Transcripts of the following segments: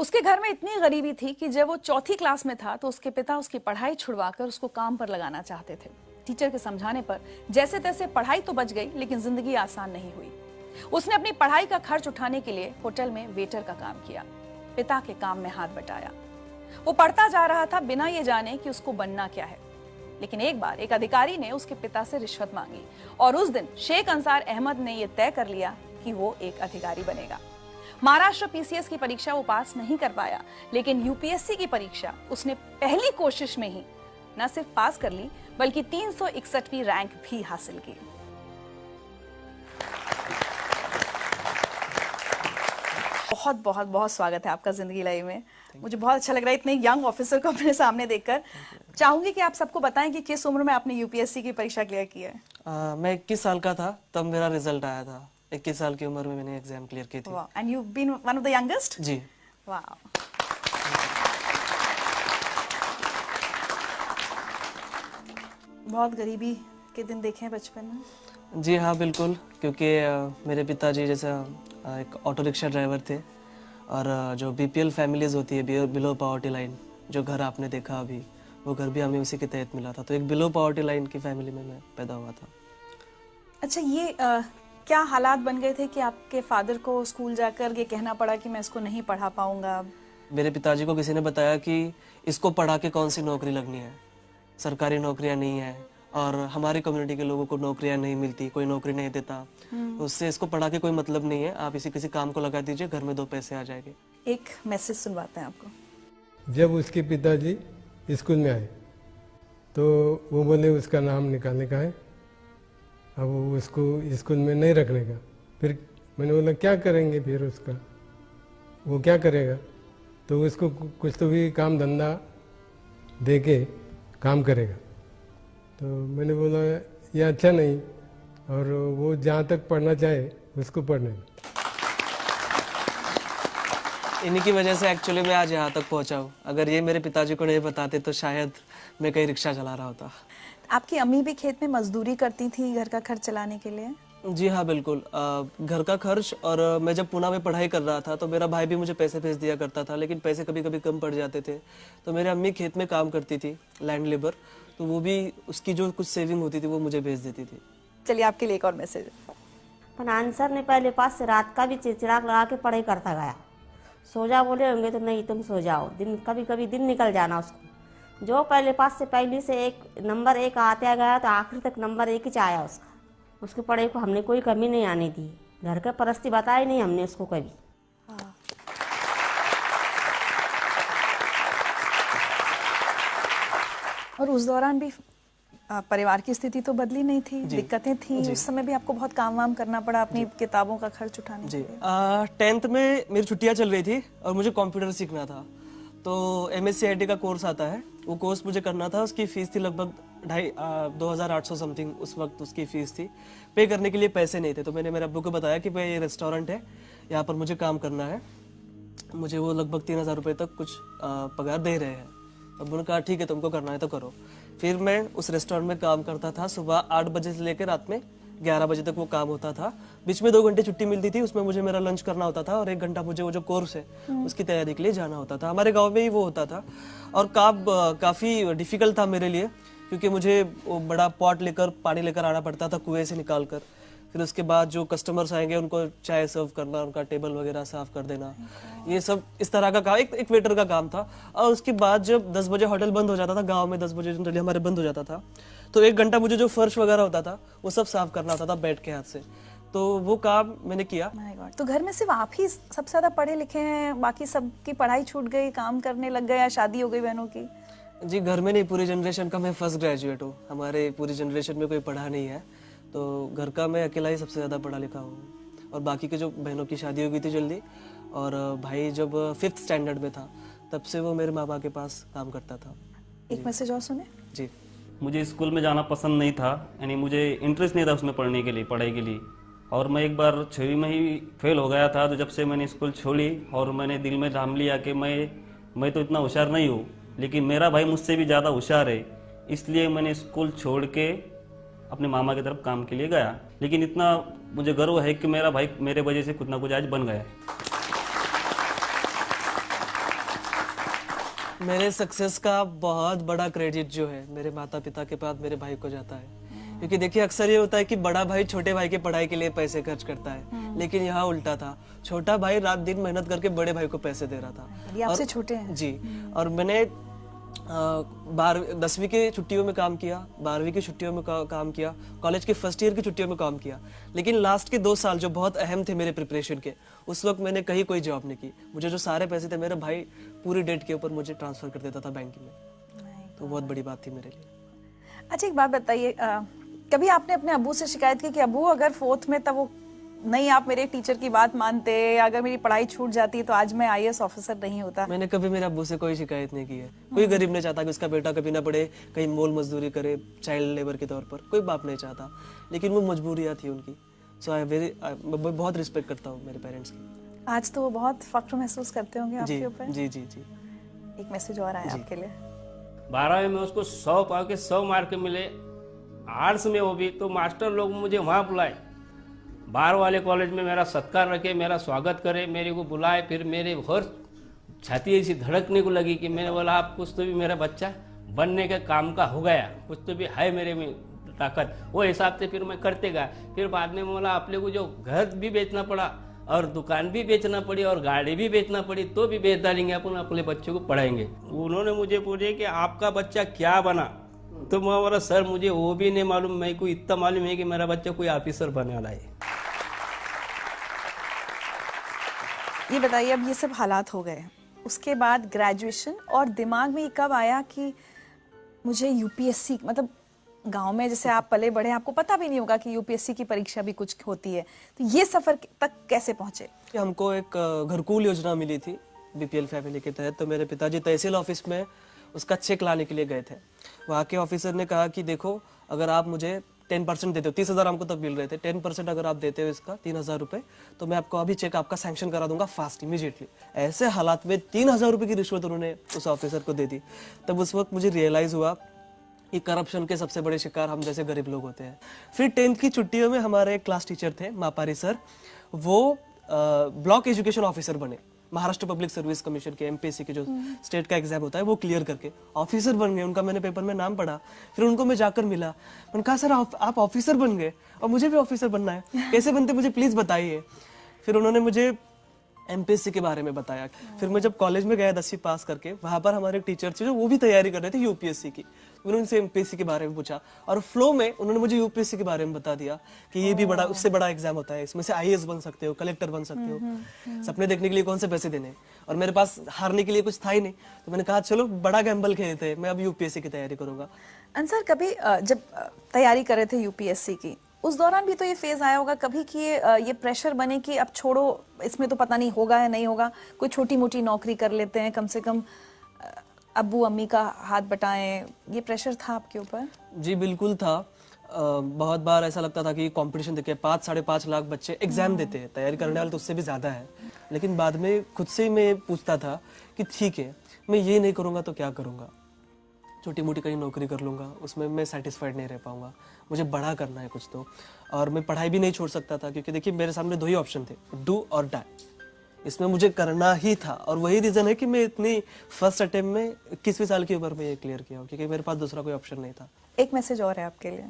उसके घर में इतनी गरीबी थी कि जब वो चौथी क्लास में था तो उसके पिता उसकी पढ़ाई छुड़वाकर उसको काम पर लगाना चाहते थे। टीचर के समझाने पर जैसे तैसे पढ़ाई तो बच गई, लेकिन जिंदगी आसान नहीं हुई। उसने अपनी पढ़ाई का खर्च उठाने के लिए होटल में वेटर का काम किया, पिता के काम में हाथ बटाया। वो पढ़ता जा रहा था बिना ये जाने कि उसको बनना क्या है। लेकिन एक बार एक अधिकारी ने उसके पिता से रिश्वत मांगी और उस दिन शेख अंसार अहमद ने यह तय कर लिया कि वो एक अधिकारी बनेगा। महाराष्ट्र पीसीएस की परीक्षा वो पास नहीं कर पाया, लेकिन यूपीएससी की परीक्षा उसने पहली कोशिश में ही न सिर्फ पास कर ली, बल्कि 361वीं रैंक भी हासिल की। बहुत बहुत बहुत स्वागत है आपका जिंदगी लाइव में। मुझे बहुत अच्छा लग रहा है इतने यंग ऑफिसर को अपने सामने देखकर। चाहूंगी कि आप सबको बताएं कि किस उम्र में आपने यूपीएससी की परीक्षा क्लियर की है। मैं 21 साल का था तब मेरा रिजल्ट आया था। 21 साल की उम्र में मैंने एग्जाम क्लियर की थी। And you been one of the youngest? जी। वाह। बहुत गरीबी के दिन देखे हैं बचपन में? जी हाँ, बिल्कुल, क्योंकि मेरे पिताजी जैसा एक ऑटो रिक्शा ड्राइवर थे और जो बीपीएल फैमिलीज होती है, बिलो पॉवर्टी लाइन, जो घर आपने देखा अभी, वो घर भी हमें उसी के तहत मिला था। तो एक बिलो पॉवर्टी लाइन की फैमिली में मैं पैदा हुआ था। अच्छा, ये क्या हालात बन गए थे कि आपके फादर को स्कूल जाकर ये कहना पड़ा कि मैं इसको नहीं पढ़ा पाऊंगा? मेरे पिताजी को किसी ने बताया कि इसको पढ़ा के कौन सी नौकरी लगनी है, सरकारी नौकरियां नहीं है और हमारी कम्युनिटी के लोगों को नौकरियां नहीं मिलती, कोई नौकरी नहीं देता, उससे इसको पढ़ा के कोई मतलब नहीं है, आप इसी किसी काम को लगा दीजिए, घर में 2 पैसे आ जाएंगे। एक मैसेज सुनवाते हैं आपको। जब उसके पिताजी स्कूल में आए तो वो बोले उसका नाम निकालने का है, अब वो उसको स्कूल में नहीं रखने का। फिर मैंने बोला क्या करेंगे फिर उसका, वो क्या करेगा? तो उसको कुछ तो भी काम धंधा दे के काम करेगा। तो मैंने बोला ये अच्छा नहीं, और वो जहाँ तक पढ़ना चाहे उसको पढ़ने। इन्हीं की वजह से एक्चुअली मैं आज यहाँ तक पहुँचा हूँ। अगर ये मेरे पिताजी को नहीं बताते तो शायद मैं कहीं रिक्शा चला रहा होता। आपकी अम्मी भी खेत में मजदूरी करती थी घर का खर्च चलाने के लिए? जी हाँ, बिल्कुल। घर का खर्च, और मैं जब पुणे में पढ़ाई कर रहा था तो मेरा भाई भी मुझे पैसे भेज दिया करता था, लेकिन पैसे कभी कभी कम पड़ जाते थे। तो मेरी अम्मी खेत में काम करती थी, लैंड लेबर, तो वो भी उसकी जो कुछ सेविंग होती थी वो मुझे भेज देती थी। चलिए आपके लिए एक और मैसेज। पर आंसर ने पहले पास से रात का भी चिड़चिड़ाक लगा के पढ़ाई करता गया। सो जा बोले होंगे तो नहीं तुम सो जाओ, दिन कभी कभी दिन निकल जाना उसको। जो पहले पास से पहली से एक नंबर 1 आते गया तो आखिर तक नंबर 1 ही आया उसका। उसकी पढ़ाई को हमने कोई कमी नहीं आने दी, घर का परिस्थिति बताई नहीं हमने उसको कभी। और उस दौरान भी परिवार की स्थिति तो बदली नहीं थी, दिक्कतें थी। उस समय भी आपको बहुत काम वाम करना पड़ा अपनी किताबों का खर्च उठाने के लिए। 10th में मेरी छुट्टियां चल रही थी और मुझे कंप्यूटर सीखना था। तो MSc IT का कोर्स आता है, वो कोर्स मुझे करना था। उसकी फीस थी लगभग 2,800 समथिंग, उस वक्त उसकी फीस थी। पे करने के लिए पैसे नहीं थे, तो मैंने मेरे अब्बू को बताया कि भाई ये रेस्टोरेंट है, यहाँ पर मुझे काम करना है, मुझे वो लगभग 3,000 रुपये तक कुछ पगार दे रहे हैं। अब्बू ने कहा ठीक है, तुमको करना है तो करो। फिर मैं उस रेस्टोरेंट में काम करता था। सुबह 8 बजे से लेकर रात में 11 बजे तक वो काम होता था। बीच में 2 घंटे छुट्टी मिलती थी, उसमें मुझे मेरा लंच करना होता था और 1 घंटा मुझे वो जो कोर्स है उसकी तैयारी के लिए जाना होता था। हमारे गांव में ही वो होता था और काफ़ी डिफिकल्ट था मेरे लिए, क्योंकि मुझे वो बड़ा पॉट लेकर पानी लेकर आना पड़ता था कुएं से निकाल कर। फिर उसके बाद जो कस्टमर्स आएंगे उनको चाय सर्व करना, उनका टेबल वगैरह साफ कर देना, ये सब इस तरह का काम एक वेटर का काम था। और उसके बाद जब 10 बजे होटल बंद हो जाता था, गांव में 10 बजे जनरली हमारे बंद हो जाता था, तो 1 घंटा मुझे जो फर्श वगैरह होता था वो सब साफ करना होता था बैठ के हाथ से। तो वो काम मैंने किया। My God. तो घर में सिर्फ आप ही सबसे ज्यादा पढ़े लिखे हैं, बाकी सबकी पढ़ाई छूट गई, काम करने लग गए या शादी हो गई बहनों की? जी, घर में नहीं, पूरी जनरेशन का मैं फर्स्ट ग्रेजुएट हूँ। हमारे पूरी जनरेशन में कोई पढ़ा नहीं है, तो घर का मैं अकेला ही सबसे ज़्यादा पढ़ा लिखा हूँ। और बाकी के जो बहनों की शादी हो गई थी जल्दी, और भाई जब 5th स्टैंडर्ड में था तब से वो मेरे माँ बाप के पास काम करता था। एक मैसेज और सुने। जी। मुझे स्कूल में जाना पसंद नहीं था, यानी मुझे इंटरेस्ट नहीं था उसमें पढ़ने के लिए, पढ़ाई के लिए। और मैं एक बार 6वीं में ही फेल हो गया था। तो जब से मैंने स्कूल छोड़ी और मैंने दिल में ठान लिया कि मैं तो इतना होशियार नहीं हूँ, लेकिन मेरा भाई मुझसे भी ज़्यादा होशियार है, इसलिए मैंने स्कूल छोड़ के अपने मामा की तरफ काम के लिए गया। लेकिन इतना मुझे गर्व है कि मेरा भाई मेरे वजह से कुछ ना कुछ आज बन गया। मेरे सक्सेस का बहुत बड़ा क्रेडिट जो है मेरे माता पिता के बाद मेरे भाई को जाता है, क्योंकि देखिए अक्सर ये होता है कि बड़ा भाई छोटे भाई की पढ़ाई के लिए पैसे खर्च करता है, लेकिन यहाँ उल्टा था। छोटा भाई रात दिन मेहनत करके बड़े भाई को पैसे दे रहा था। ये आपसे छोटे हैं। जी, और मैंने 10वीं की छुट्टियों में काम किया, 12वीं की छुट्टियों में काम किया, कॉलेज के फर्स्ट ईयर की छुट्टियों में काम किया, लेकिन लास्ट के 2 साल जो बहुत अहम थे मेरे प्रिपरेशन के, उस वक्त मैंने कहीं कोई जॉब नहीं की। मुझे जो सारे पैसे थे मेरा भाई पूरी डेट के ऊपर मुझे ट्रांसफर कर देता था बैंक में, तो बहुत बड़ी बात थी मेरे लिए। अच्छा एक बात बताइए, कभी आपने अपने अब्बू से शिकायत की कि अब्बू अगर 4th में तब वो नहीं आप मेरे टीचर की बात मानते, अगर मेरी पढ़ाई छूट जाती तो आज मैं IAS ऑफिसर नहीं होता? मैंने कभी मेरे अब्बू से कोई शिकायत नहीं की है। कोई गरीब नहीं चाहता कि उसका बेटा कभी ना पढ़े, कहीं मोल मजदूरी करे चाइल्ड लेबर के तौर पर, कोई बाप नहीं चाहता, लेकिन वो मजबूरियां थी उनकी। सो मैं बहुत रिस्पेक्ट करता हूँ मेरे पेरेंट्स की। आज तो वो बहुत फख्र महसूस करते होंगे जी आपके ऊपर। जी जी जी। एक मैसेज और आया आपके लिए। 12वीं में उसको 100 पाव के 100 मार्क मिले, आर्ट्स में वो भी, तो मास्टर लोग मुझे वहाँ बुलाए, बाहर वाले कॉलेज में मेरा सत्कार रखे, मेरा स्वागत करे, मेरे को बुलाए। फिर मेरे और छाती ऐसी धड़कने को लगी कि मैंने बोला आप कुछ तो भी मेरा बच्चा बनने के काम का हो गया, कुछ तो भी है मेरे में ताकत। वो हिसाब से फिर मैं करते गया। फिर बाद में बोला अपने को जो घर भी बेचना पड़ा और दुकान भी बेचना पड़ी और गाड़ी भी बेचना पड़ी तो भी बेच डालेंगे, अपन अपने बच्चों को पढ़ाएंगे। उन्होंने मुझे पूछे कि आपका बच्चा क्या बना, तो मैं बोला सर मुझे वो भी नहीं मालूम, मेरे को इतना मालूम है कि मेरा बच्चा कोई ऑफिसर बनने वाला है। ये बताइए, अब ये सब हालात हो गए, उसके बाद ग्रेजुएशन, और दिमाग में ये कब आया कि मुझे UPSC, मतलब गांव में जैसे आप पले बड़े, आपको पता भी नहीं होगा कि UPSC की परीक्षा भी कुछ होती है, तो ये सफर तक कैसे पहुंचे? कि हमको एक घरकुल योजना मिली थी BPL फैमिली के तहत, तो मेरे पिताजी तहसील ऑफिस में उसका चेक लाने के लिए गए थे। वहाँ के ऑफिसर ने कहा कि देखो अगर आप मुझे 10% देते हो, 30,000 हमको तब मिल रहे थे, 10% अगर आप देते हो इसका 3,000 रुपये, तो मैं आपको अभी चेक आपका सैंक्शन करा दूंगा फास्ट इमीडिएटली। ऐसे हालात में 3,000 रुपये की रिश्वत उन्होंने उस ऑफिसर को दे दी। तब उस वक्त मुझे रियलाइज़ हुआ कि करप्शन के सबसे बड़े शिकार हम जैसे गरीब लोग होते हैं। फिर 10th की छुट्टियों में हमारे एक क्लास टीचर थे मापारी सर, वो ब्लॉक एजुकेशन ऑफिसर बने, महाराष्ट्र पब्लिक सर्विस कमीशन के MPSC के जो स्टेट का एग्जाम होता है वो क्लियर करके ऑफिसर बन गए। उनका मैंने पेपर में नाम पढ़ा, फिर उनको मैं जाकर मिला, मैंने कहा सर आप ऑफिसर बन गए और मुझे भी ऑफिसर बनना है, कैसे बनते मुझे प्लीज बताइए। फिर उन्होंने मुझे MPSC के बारे में बताया। फिर मैं जब कॉलेज में गया 10वीं पास करके, वहां पर हमारे एक टीचर थे जो वो भी तैयारी कर रहे थे UPSC की, मैंने उनसे MPSC के बारे में पूछा और फ्लो में उन्होंने मुझे UPSC के बारे में बता दिया कि ये भी बड़ा, उससे बड़ा एग्जाम होता है, इसमें से IAS बन सकते हो, कलेक्टर बन सकते हो। सपने देखने के लिए कौन से पैसे देने, और मेरे पास हारने के लिए कुछ था ही नहीं, तो मैंने कहा चलो बड़ा गैम्बल खेलते हैं, मैं अब UPSC की तैयारी करूंगा। अंसर, कभी जब तैयारी कर रहे थे UPSC की, उस दौरान भी तो ये फेज आया होगा कभी कि ये प्रेशर बने कि अब छोड़ो, इसमें तो पता नहीं होगा या नहीं होगा, कोई छोटी मोटी नौकरी कर लेते हैं, कम से कम अब्बू अम्मी का हाथ बटाएं, ये प्रेशर था आपके ऊपर? जी बिल्कुल था। बहुत बार ऐसा लगता था कि कंपटीशन देखिए 5-5.5 लाख बच्चे एग्जाम देते हैं, तैयारी करने वाले तो उससे भी ज़्यादा है, लेकिन बाद में खुद से मैं पूछता था कि ठीक है मैं ये नहीं करूँगा तो क्या करूँगा, छोटी मोटी कहीं नौकरी कर लूँगा, उसमें मैं सेटिस्फाइड नहीं रह पाऊँगा, मुझे बड़ा करना है कुछ तो। और मैं पढ़ाई भी नहीं छोड़ सकता था, क्योंकि देखिए मेरे सामने 2 ही ऑप्शन थे, डू और डाई, इसमें मुझे करना ही था। और वही रीज़न है कि मैं इतनी फर्स्ट अटेम्प्ट में 21वीं साल की उम्र में ये क्लियर किया, क्योंकि मेरे पास दूसरा कोई ऑप्शन नहीं था। एक मैसेज और है आपके लिए।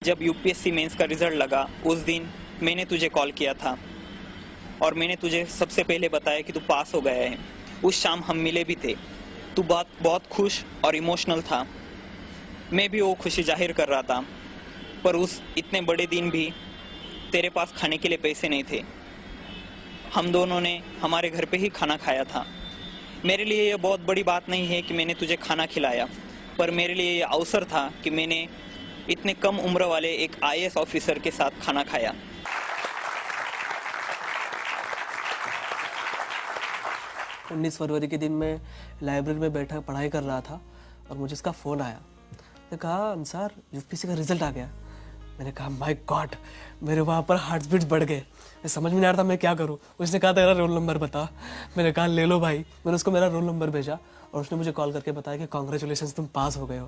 जब UPSC मेंस का रिजल्ट लगा उस दिन मैंने तुझे कॉल किया था और मैंने तुझे सबसे पहले बताया कि तू पास हो गया है। उस शाम हम मिले भी थे, तू बहुत खुश और इमोशनल था, मैं भी वो खुशी जाहिर कर रहा था, पर उस इतने बड़े दिन भी तेरे पास खाने के लिए पैसे नहीं थे। हम दोनों ने हमारे घर पे ही खाना खाया था। मेरे लिए ये बहुत बड़ी बात नहीं है कि मैंने तुझे खाना खिलाया, पर मेरे लिए ये अवसर था कि मैंने इतने कम उम्र वाले एक IAS ऑफिसर के साथ खाना खाया। 19 फरवरी के दिन मैं लाइब्रेरी में बैठा पढ़ाई कर रहा था और मुझे इसका फ़ोन आया। मैंने कहा अंसार UPSC का रिजल्ट आ गया। मैंने कहा माय गॉड, मेरे वहाँ पर हार्ट बीट्स बढ़ गए, मैं समझ में नहीं आ रहा था मैं क्या करूँ। उसने कहा तेरा रोल नंबर बता, मैंने कहा ले लो भाई। मैंने उसको मेरा रोल नंबर भेजा और उसने मुझे कॉल करके बताया कि कॉन्ग्रेचुलेशन, तुम पास हो गए हो।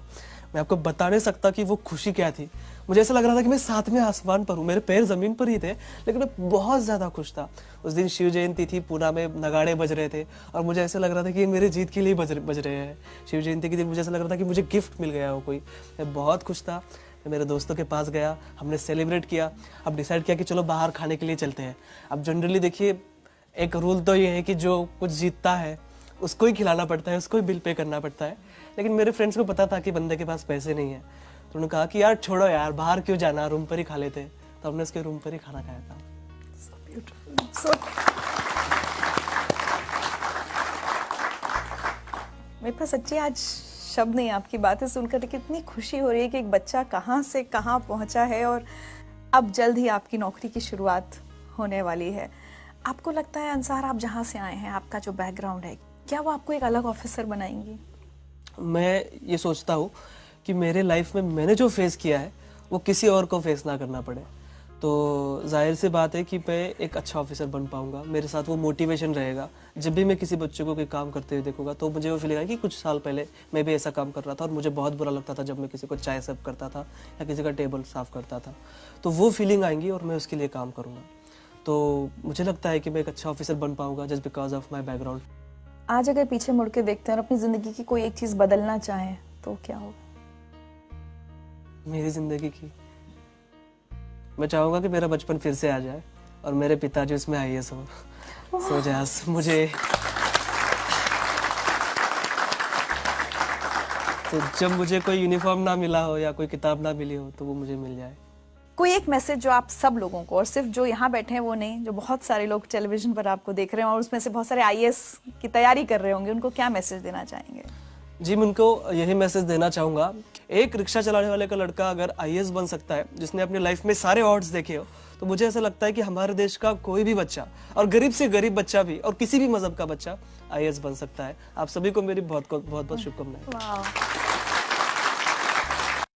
मैं आपको बता नहीं सकता कि वो खुशी क्या थी। मुझे ऐसा लग रहा था कि मैं सातवें आसमान पर हूँ, मेरे पैर जमीन पर ही थे, लेकिन मैं बहुत ज़्यादा खुश था। उस दिन शिव जयंती थी, पूना में नगाड़े बज रहे थे और मुझे ऐसा लग रहा था कि ये मेरे जीत के लिए बज रहे हैं। शिव जयंती के दिन मुझे ऐसा लग रहा था कि मुझे गिफ्ट मिल गया हो कोई। मैं बहुत खुश था। मैं मेरे दोस्तों के पास गया, हमने सेलिब्रेट किया। अब डिसाइड किया कि चलो बाहर खाने के लिए चलते हैं। अब जनरली देखिए, एक रूल तो ये है कि जो कुछ जीतता है उसको ही खिलाना पड़ता है, उसको ही बिल पे करना पड़ता है। लेकिन मेरे फ्रेंड्स को पता था कि बंदे के पास पैसे नहीं है, तो उन्होंने कहा कि यार छोड़ो यार, बाहर क्यों जाना, रूम पर ही खा लेते। तो हमने उसके रूम पर ही खाना खाया था। मेरे पास सच्ची आज शब्द नहीं, आपकी बातें सुनकर कि इतनी खुशी हो रही है कि एक बच्चा कहाँ से कहाँ पहुँचा है और अब जल्द ही आपकी नौकरी की शुरुआत होने वाली है। आपको लगता है अंसार, आप जहाँ से आए हैं, आपका जो बैकग्राउंड है, क्या वो आपको एक अलग ऑफिसर बनाएंगी? मैं ये सोचता हूँ कि मेरे लाइफ में मैंने जो फेस किया है वो किसी और को फेस ना करना पड़े। तो जाहिर सी बात है कि मैं एक अच्छा ऑफिसर बन पाऊंगा। मेरे साथ वो मोटिवेशन रहेगा। जब भी मैं किसी बच्चे को कोई काम करते हुए देखूंगा तो मुझे वो फील आएगा कि कुछ साल पहले मैं भी ऐसा काम कर रहा था और मुझे बहुत बुरा लगता था जब मैं किसी को चाय सर्व करता था या किसी का टेबल साफ करता था। तो वो फीलिंग आएंगी और मैं उसके लिए काम करूँगा। तो मुझे लगता है कि मैं एक अच्छा ऑफिसर बन पाऊंगा just because of my background. आज अगर पीछे मुड़ के देखते हैं और अपनी जिंदगी की कोई एक चीज बदलना चाहें तो क्या होगा? मेरी जिंदगी की, मैं चाहूंगा कि मेरा बचपन फिर से आ जाए और मेरे पिताजी उसमें IAS हो। सो जास मुझे तो जब मुझे कोई यूनिफॉर्म ना मिला हो या कोई किताब ना मिली हो तो वो मुझे मिल जाए। कोई एक मैसेज जो आप सब लोगों को, और सिर्फ जो यहाँ बैठे हैं वो नहीं, जो बहुत सारे लोग टेलीविजन पर आपको देख रहे हैं और उसमें से बहुत सारे IAS की तैयारी कर रहे होंगे, उनको क्या मैसेज देना चाहेंगे? जी, मैं उनको यही मैसेज देना चाहूँगा, एक रिक्शा चलाने वाले का लड़का अगर IAS बन सकता है, जिसने अपनी लाइफ में सारे ऑड्स देखे हो, तो मुझे ऐसा लगता है कि हमारे देश का कोई भी बच्चा, और गरीब से गरीब बच्चा भी, और किसी भी मजहब का बच्चा IAS बन सकता है। आप सभी को मेरी बहुत बहुत शुभकामनाएं। वाह।